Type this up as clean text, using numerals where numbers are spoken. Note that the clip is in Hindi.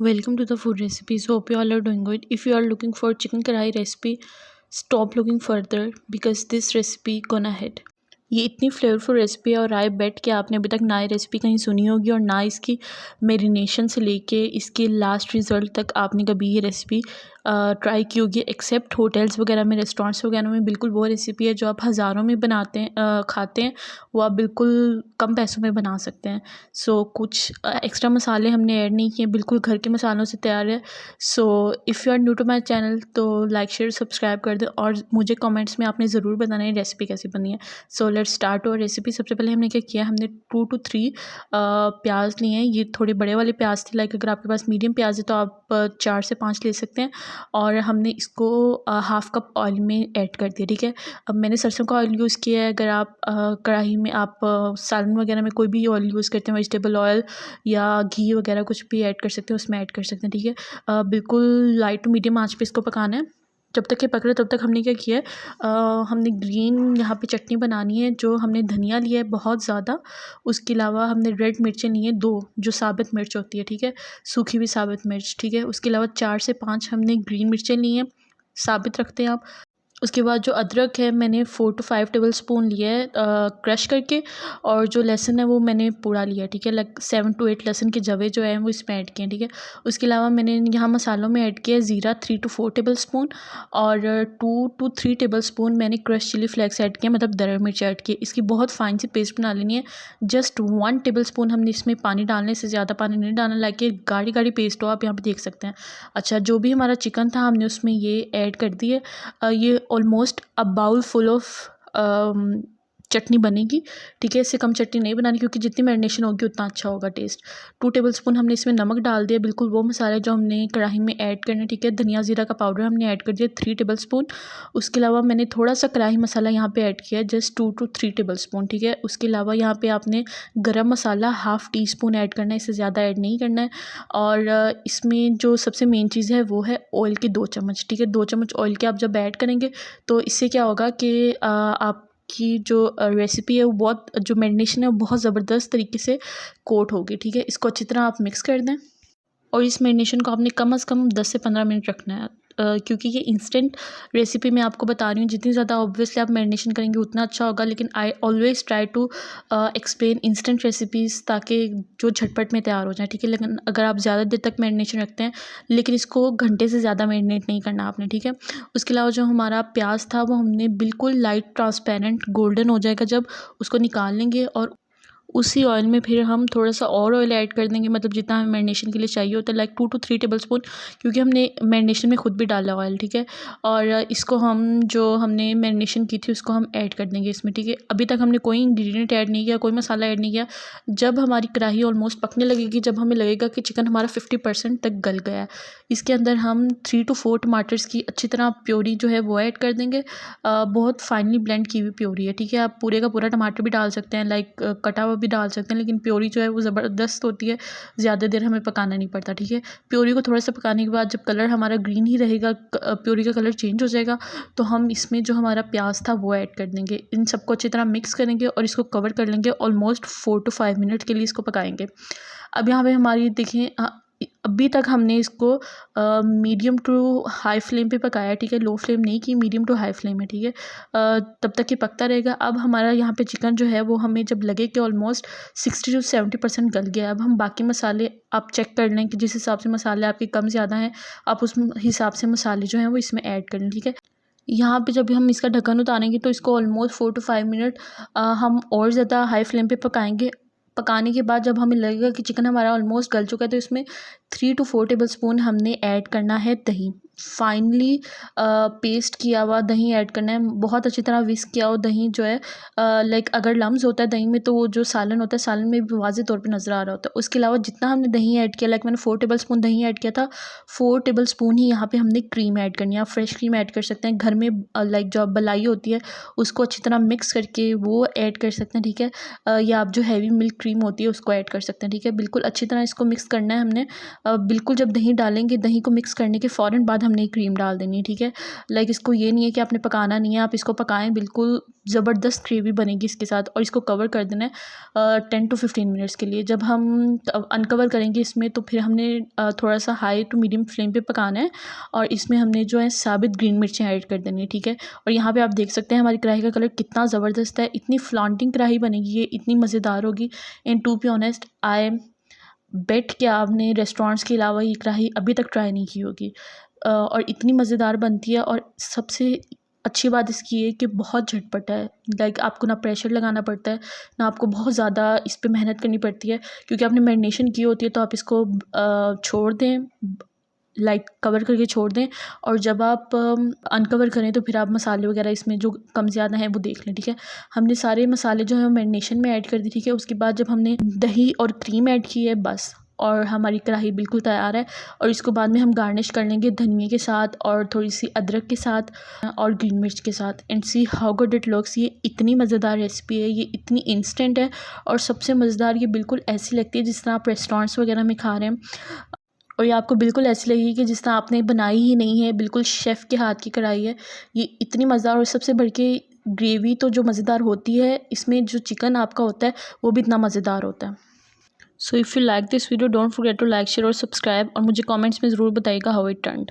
Welcome to the food recipes. Hope you all are doing good. If you are looking for chicken kadai recipe, stop looking further because this recipe gonna hit. ये इतनी फ्लेवरफुल रेसिपी है और आई बेट कि आपने अभी तक ना ये रेसिपी कहीं सुनी होगी और ना इसकी मेरिनेशन से लेके इसके लास्ट रिज़ल्ट तक आपने कभी ये रेसिपी ट्राई की होगी एक्सेप्ट होटल्स वगैरह में, रेस्टोरेंट्स वगैरह में। बिल्कुल वो रेसिपी है जो आप हज़ारों में बनाते हैं खाते हैं, वो आप बिल्कुल कम पैसों में बना सकते हैं। सो कुछ एक्स्ट्रा मसाले हमने ऐड नहीं किए, बिल्कुल घर के मसालों से तैयार है। So if you are new to my channel तो लाइक शेयर सब्सक्राइब कर दें और मुझे कमेंट्स में आपने ज़रूर बताना है रेसिपी कैसी बनी है। सो लेट्स स्टार्ट और रेसिपी। सबसे पहले हमने क्या किया, हमने 2 to 3 प्याज लिए हैं। ये थोड़े बड़े वाले प्याज थे, लाइक अगर आपके पास मीडियम प्याज है तो आप 4 से 5 ले सकते हैं। और हमने इसको हाफ़ कप ऑयल में ऐड कर दिया, ठीक है। अब मैंने सरसों का ऑयल यूज़ किया है। अगर आप कढ़ाई में आप सालन वगैरह में कोई भी ऑयल यूज़ करते हैं, वेजिटेबल ऑयल या घी वगैरह कुछ भी ऐड कर सकते हैं, उसमें ऐड कर सकते हैं, ठीक है। बिल्कुल लाइट टू मीडियम आंच पे इसको पकाना है। जब तक ये पक रहा है तब तक हमने क्या किया है, हमने ग्रीन यहाँ पे चटनी बनानी है। जो हमने धनिया लिया है बहुत ज़्यादा, उसके अलावा हमने रेड मिर्चें ली हैं 2, जो साबित मिर्च होती है, ठीक है, सूखी हुई साबित मिर्च, ठीक है। उसके अलावा 4 से 5 हमने ग्रीन मिर्चें ली हैं, साबित रखते हैं आप। उसके बाद जो अदरक है मैंने 4 to 5 टेबल स्पून लिया है क्रश करके, और जो लहसुन है वो मैंने पूरा लिया है, ठीक है। लाइक 7 to 8 लहसुन के जवे जो है वो इसमें ऐड किए हैं, ठीक है। उसके अलावा मैंने यहाँ मसालों में ऐड किया है ज़ीरा 3 to 4 टेबल स्पून, और 2 to 3 टेबल स्पून मैंने क्रश चिली फ्लेक्स ऐड किया, मतलब दरड़ मिर्च ऐड की। इसकी बहुत फाइन सी पेस्ट बना लेनी है। जस्ट 1 टेबल स्पून हमने इसमें पानी डालने से ज़्यादा पानी नहीं डालना, लाइक ये गाढ़ी गाढ़ी पेस्ट हो, आप यहाँ पर देख सकते हैं। अच्छा, जो भी हमारा चिकन था हमने उसमें ये ऐड कर दिए। ये almost a bowl full of chutney बनेगी, ठीक है। इससे कम चटनी नहीं बनानी क्योंकि जितनी मैरिनेशन होगी उतना अच्छा होगा टेस्ट। 2 टेबल स्पून हमने इसमें नमक डाल दिया, बिल्कुल वो मसाले जो हमने कढ़ाई में ऐड करने, ठीक है। धनिया ज़ीरा का पाउडर हमने ऐड कर दिया 3 टेबल स्पून। उसके अलावा मैंने थोड़ा सा कढ़ाई मसाला यहाँ पे ऐड किया, जस्ट 2 to 3 टेबल स्पून, ठीक है। उसके अलावा यहाँ पे आपने गरम मसाला हाफ़ टी स्पून ऐड करना है, इससे ज़्यादा ऐड नहीं करना है। और इसमें जो सबसे मेन चीज़ है वो है ऑयल के 2 चम्मच, ठीक है। 2 चम्मच ऑयल के आप जब ऐड करेंगे तो इससे क्या होगा कि आपकी जो रेसिपी है वो बहुत, जो मैरिनेशन है वो बहुत ज़बरदस्त तरीके से कोट होगी, ठीक है। इसको अच्छी तरह आप मिक्स कर दें और इस मैरिनेशन को आपने कम से कम 10 से 15 मिनट रखना है। क्योंकि ये इंस्टेंट रेसिपी मैं आपको बता रही हूँ, जितनी ज़्यादा ऑब्वियसली आप मैरिनेशन करेंगे उतना अच्छा होगा, लेकिन I always try to explain instant recipes ताकि जो झटपट में तैयार हो जाए, ठीक है। लेकिन अगर आप ज़्यादा देर तक मैरिनेशन रखते हैं, लेकिन इसको घंटे से ज़्यादा मैरिनेट नहीं करना आपने, ठीक है। उसके अलावा जो हमारा प्याज था वो हमने बिल्कुल लाइट ट्रांसपेरेंट गोल्डन हो जाएगा जब, उसको निकाल लेंगे और उसी ऑयल में फिर हम थोड़ा सा और ऑयल ऐड कर देंगे, मतलब जितना हमें मैरिनेशन के लिए चाहिए होता है, लाइक 2 to 3 टेबल स्पून, क्योंकि हमने मैरिनेशन में खुद भी डाला ऑयल, ठीक है। और इसको हम जो हमने मैरिनेशन की थी उसको हम ऐड कर देंगे इसमें, ठीक है। अभी तक हमने कोई इंग्रेडिएंट ऐड नहीं किया, कोई मसाला ऐड नहीं किया। जब हमारी कढ़ाई ऑलमोस्ट पकने लगेगी, जब हमें लगेगा कि चिकन हमारा 50% तक गल गया है, इसके अंदर हम 3 to 4 टमाटर्स की अच्छी तरह प्योरी जो है वो ऐड कर देंगे। बहुत फाइनली ब्लेंड की हुई प्योरी है, ठीक है। आप पूरे का पूरा टमाटर भी डाल सकते हैं, लाइक कटा हुआ भी डाल सकते हैं, लेकिन प्योरी जो है वो ज़बरदस्त होती है, ज़्यादा देर हमें पकाना नहीं पड़ता, ठीक है। प्योरी को थोड़ा सा पकाने के बाद जब कलर हमारा ग्रीन ही रहेगा, प्योरी का कलर चेंज हो जाएगा, तो हम इसमें जो हमारा प्याज था वो ऐड कर देंगे। इन सबको अच्छी तरह मिक्स करेंगे और इसको कवर कर लेंगे। ऑलमोस्ट 4 to 5 मिनट के लिए इसको पकाएंगे। अब यहाँ पे हमारी देखें, अभी तक हमने इसको मीडियम टू हाई फ्लेम पे पकाया है, ठीक है। लो फ्लेम नहीं की, मीडियम टू हाई फ्लेम है, ठीक है। तब तक ये पकता रहेगा। अब हमारा यहाँ पे चिकन जो है वो हमें जब लगे कि ऑलमोस्ट 60 to 70% गल गया है, अब हम बाकी मसाले आप चेक कर लें कि जिस हिसाब से मसाले आपके कम ज़्यादा हैं, आप उस हिसाब से मसाले जो हैं वो इसमें ऐड कर लें, ठीक है। यहाँ पे जब हम इसका ढक्कन उतारेंगे तो इसको ऑलमोस्ट 4 to 5 मिनट हम और ज़्यादा हाई फ्लेम पे पकाएंगे। पकाने के बाद जब हमें लगेगा कि चिकन हमारा ऑलमोस्ट गल चुका है, तो इसमें 3 to 4 टेबल स्पून हमने ऐड करना है दही, फाइनली पेस्ट किया हुआ दही ऐड करना है। बहुत अच्छी तरह विस्क किया हुआ दही जो है, लाइक अगर लम्स होता है दही में तो वो जो सालन होता है, सालन में भी वाज़ेह तौर पे नज़र आ रहा होता है। उसके अलावा जितना हमने दही ऐड किया, लाइक मैंने 4 टेबल स्पून दही ऐड किया था, 4 टेबल स्पून ही यहाँ पे हमने क्रीम ऐड करनी है। आप फ्रेश क्रीम ऐड कर सकते हैं घर में, लाइक जो मलाई होती है उसको अच्छी तरह मिक्स करके वो ऐड कर सकते हैं, ठीक है। या आप जो हैवी मिल्क क्रीम होती है उसको ऐड कर सकते हैं, ठीक है। बिल्कुल अच्छी तरह इसको मिक्स करना है हमने। बिल्कुल जब दही डालेंगे, दही को मिक्स करने के फ़ौरन बाद हमने क्रीम डाल देनी है, ठीक है। लाइक इसको ये नहीं है कि आपने पकाना नहीं है, आप इसको पकाएं बिल्कुल ज़बरदस्त ग्रेवी बनेगी इसके साथ। और इसको कवर कर देना है 10 to 15 मिनट्स के लिए। जब हम अनकवर करेंगे इसमें तो फिर हमने थोड़ा सा हाई टू मीडियम फ्लेम पे पकाना है और इसमें हमने जो है साबित ग्रीन मिर्चें ऐड कर देनी है, ठीक है। और यहाँ पे आप देख सकते हैं हमारी कढ़ाई का कलर कितना ज़बरदस्त है। इतनी फ्लॉन्टिंग कढ़ाई बनेगी ये, इतनी मज़ेदार होगी। And to be honest I bet कि आपने रेस्टोरेंट्स के अलावा ये कढ़ाई अभी तक ट्राई नहीं की होगी। और इतनी मज़ेदार बनती है। और सबसे अच्छी बात इसकी ये कि बहुत झटपट है। लाइक आपको ना प्रेशर लगाना पड़ता है, ना आपको बहुत ज़्यादा इस पे मेहनत करनी पड़ती है, क्योंकि आपने मैरिनेशन की होती है। तो आप इसको छोड़ दें, लाइक कवर करके छोड़ दें। और जब आप अनकवर करें तो फिर आप मसाले वगैरह इसमें जो कम ज़्यादा हैं वो देख लें, ठीक है। हमने सारे मसाले जो हैं मैरिनेशन में ऐड कर दी, ठीक है। उसके बाद जब हमने दही और क्रीम ऐड की है बस, और हमारी कढ़ाई बिल्कुल तैयार है। और इसको बाद में हम गार्निश कर लेंगे धनिए के साथ और थोड़ी सी अदरक के साथ और ग्रीन मिर्च के साथ। And see how good it looks. ये इतनी मज़ेदार रेसिपी है, ये इतनी इंस्टेंट है। और सबसे मज़ेदार ये बिल्कुल ऐसी लगती है जिस तरह आप रेस्टोरेंट्स वगैरह में खा रहे हैं। और ये आपको बिल्कुल ऐसी लगेगी कि जिस तरह आपने बनाई ही नहीं है, बिल्कुल शेफ़ के हाथ की कढ़ाई है। ये इतनी मज़ेदार, और सबसे बढ़ के ग्रेवी तो जो मज़ेदार होती है, इसमें जो चिकन आपका होता है वो भी इतना मज़ेदार होता है। So if you like this video don't forget to like, share और सब्सक्राइब। और मुझे कमेंट्स में ज़रूर बताइएगा हाउ इट टर्न्ड।